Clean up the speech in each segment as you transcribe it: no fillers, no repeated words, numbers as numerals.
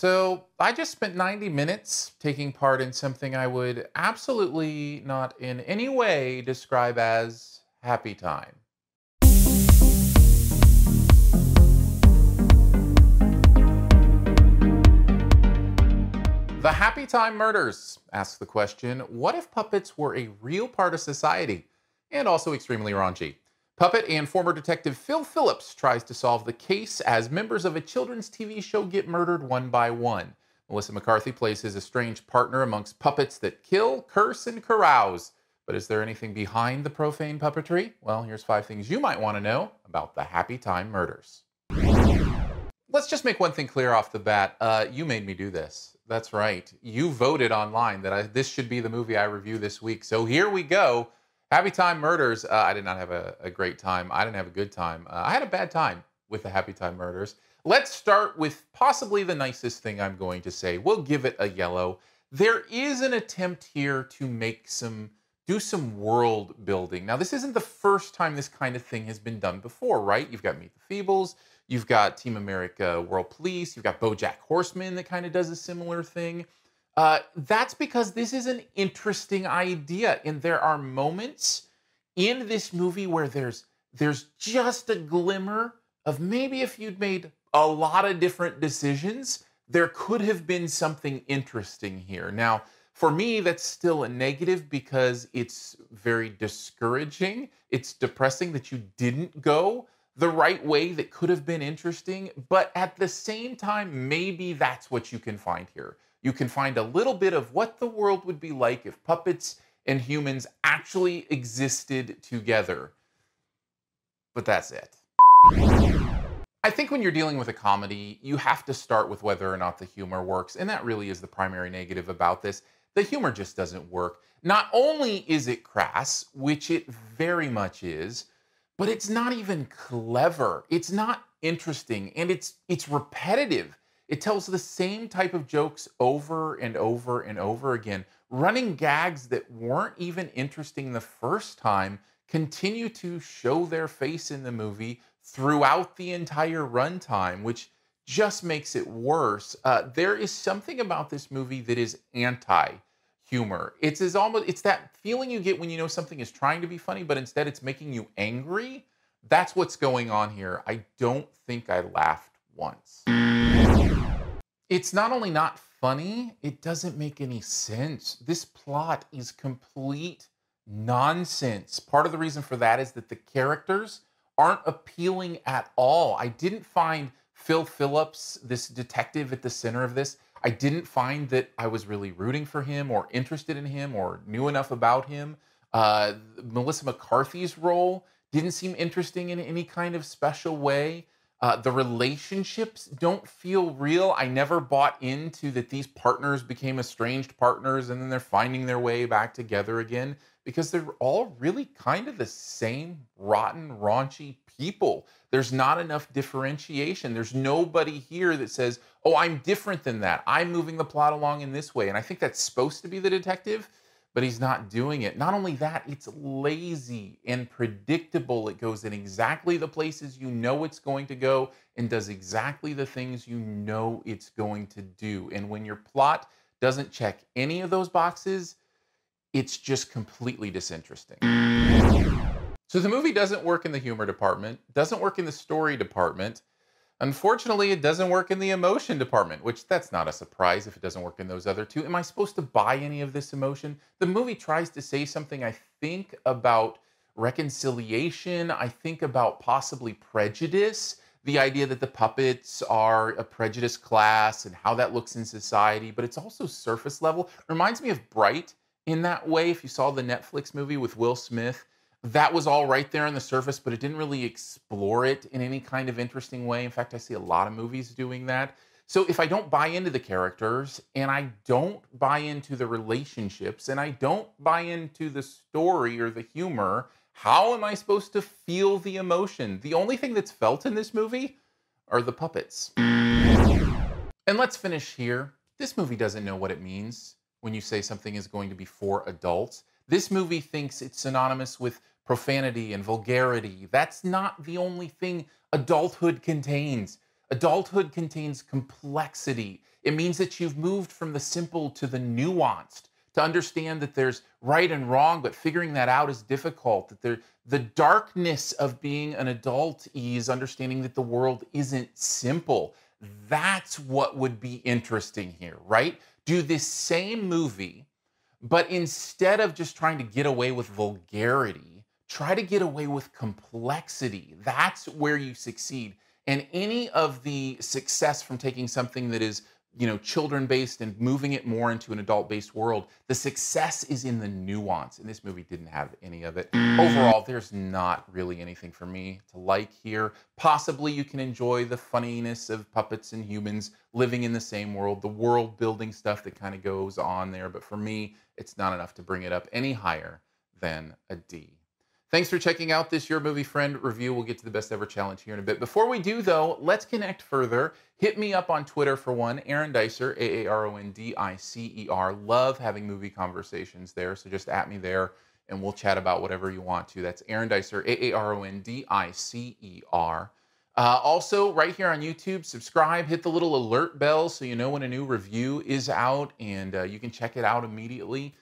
So I just spent 90 minutes taking part in something I would absolutely not in any way describe as happy time. The Happytime Murders asks the question, what if puppets were a real part of society? And also extremely raunchy. Puppet and former detective Phil Phillips tries to solve the case as members of a children's TV show get murdered one by one. Melissa McCarthy plays his estranged partner amongst puppets that kill, curse, and carouse. But is there anything behind the profane puppetry? Well, here's 5 things you might want to know about the Happytime Murders. Let's just make one thing clear off the bat. You made me do this. That's right. You voted online that this should be the movie I review this week. So here we go. Happytime Murders. I did not have a great time. I didn't have a good time. I had a bad time with the Happytime Murders. Let's start with possibly the nicest thing I'm going to say. We'll give it a yellow. There is an attempt here to do some world building. Now, this isn't the first time this kind of thing has been done before, right? You've got Meet the Feebles. You've got Team America World Police. You've got BoJack Horseman that kind of does a similar thing. That's because this is an interesting idea, and there are moments in this movie where there's just a glimmer of maybe if you'd made a lot of different decisions, there could have been something interesting here. Now, for me, that's still a negative because it's very discouraging. It's depressing that you didn't go the right way that could have been interesting, but at the same time, maybe that's what you can find here. You can find a little bit of what the world would be like if puppets and humans actually existed together. But that's it. I think when you're dealing with a comedy, you have to start with whether or not the humor works, and that really is the primary negative about this. The humor just doesn't work. Not only is it crass, which it very much is, but it's not even clever. It's not interesting, and it's repetitive. It tells the same type of jokes over and over and over again. Running gags that weren't even interesting the first time continue to show their face in the movie throughout the entire runtime, which just makes it worse. There is something about this movie that is anti-humor. It's that feeling you get when you know something is trying to be funny, but instead it's making you angry. That's what's going on here. I don't think I laughed once. It's not only not funny, it doesn't make any sense. This plot is complete nonsense. Part of the reason for that is that the characters aren't appealing at all. I didn't find Phil Phillips, this detective at the center of this, I didn't find that I was really rooting for him or interested in him or knew enough about him. Melissa McCarthy's role didn't seem interesting in any kind of special way. The relationships don't feel real. I never bought into that these partners became estranged partners and then they're finding their way back together again because they're all really kind of the same rotten, raunchy people. There's not enough differentiation. There's nobody here that says, oh, I'm different than that. I'm moving the plot along in this way. And I think that's supposed to be the detective, but he's not doing it. Not only that, it's lazy and predictable. It goes in exactly the places you know it's going to go and does exactly the things you know it's going to do. And when your plot doesn't check any of those boxes, it's just completely disinteresting. So the movie doesn't work in the humor department, doesn't work in the story department. Unfortunately, it doesn't work in the emotion department, which that's not a surprise if it doesn't work in those other two. Am I supposed to buy any of this emotion? The movie tries to say something, I think, about reconciliation. I think about possibly prejudice, the idea that the puppets are a prejudiced class and how that looks in society, but it's also surface level. Reminds me of Bright in that way. If you saw the Netflix movie with Will Smith, that was all right there on the surface, but it didn't really explore it in any kind of interesting way. In fact, I see a lot of movies doing that. So if I don't buy into the characters, and I don't buy into the relationships, and I don't buy into the story or the humor, how am I supposed to feel the emotion? The only thing that's felt in this movie are the puppets. And let's finish here. This movie doesn't know what it means when you say something is going to be for adults. This movie thinks it's synonymous with profanity and vulgarity. That's not the only thing adulthood contains. Adulthood contains complexity. It means that you've moved from the simple to the nuanced, to understand that there's right and wrong, but figuring that out is difficult. The darkness of being an adult is understanding that the world isn't simple. That's what would be interesting here, right? Do this same movie, but instead of just trying to get away with vulgarity, try to get away with complexity. That's where you succeed. And any of the success from taking something that is, children-based and moving it more into an adult-based world, the success is in the nuance. And this movie didn't have any of it. Overall, there's not really anything for me to like here. Possibly you can enjoy the funniness of puppets and humans living in the same world, the world building stuff that kind of goes on there. But for me, it's not enough to bring it up any higher than a D. Thanks for checking out this Your Movie Friend review. We'll get to the best ever challenge here in a bit. Before we do, though, let's connect further. Hit me up on Twitter for one, Aaron Dicer, Aarondicer. Love having movie conversations there, so just at me there, and we'll chat about whatever you want to. That's Aaron Dicer, Aarondicer. Also, right here on YouTube, subscribe, hit the little alert bell so you know when a new review is out, and you can check it out immediately.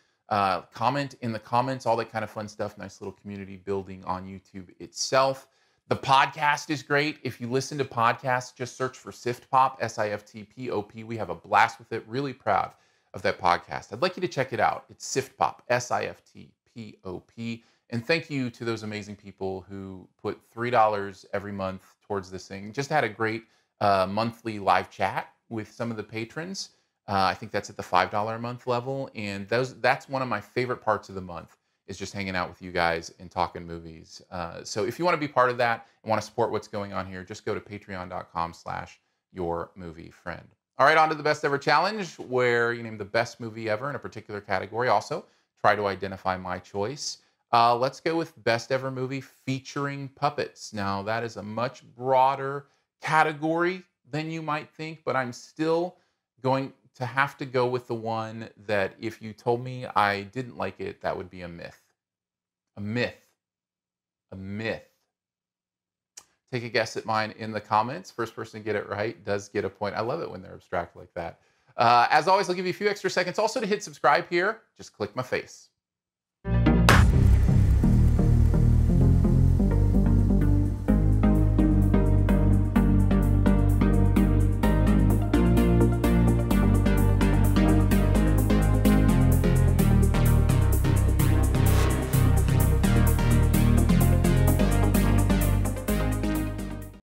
Comment in the comments, all that kind of fun stuff. Nice little community building on YouTube itself. The podcast is great. If you listen to podcasts, just search for SiftPop, SiftPop. We have a blast with it. Really proud of that podcast. I'd like you to check it out. It's SiftPop, SiftPop. And thank you to those amazing people who put $3 every month towards this thing. Just had a great monthly live chat with some of the patrons. I think that's at the $5 a month level. And that's one of my favorite parts of the month, is just hanging out with you guys and talking movies. So if you want to be part of that and want to support what's going on here, just go to patreon.com/yourmoviefriend. All right, on to the best ever challenge, where you name the best movie ever in a particular category. Also, try to identify my choice. Let's go with best ever movie featuring puppets. Now, that is a much broader category than you might think, but I'm still going to have to go with the one that if you told me I didn't like it, that would be a myth. A myth. A myth. Take a guess at mine in the comments. First person to get it right does get a point. I love it when they're abstract like that. As always, I'll give you a few extra seconds also to hit subscribe here. Just click my face.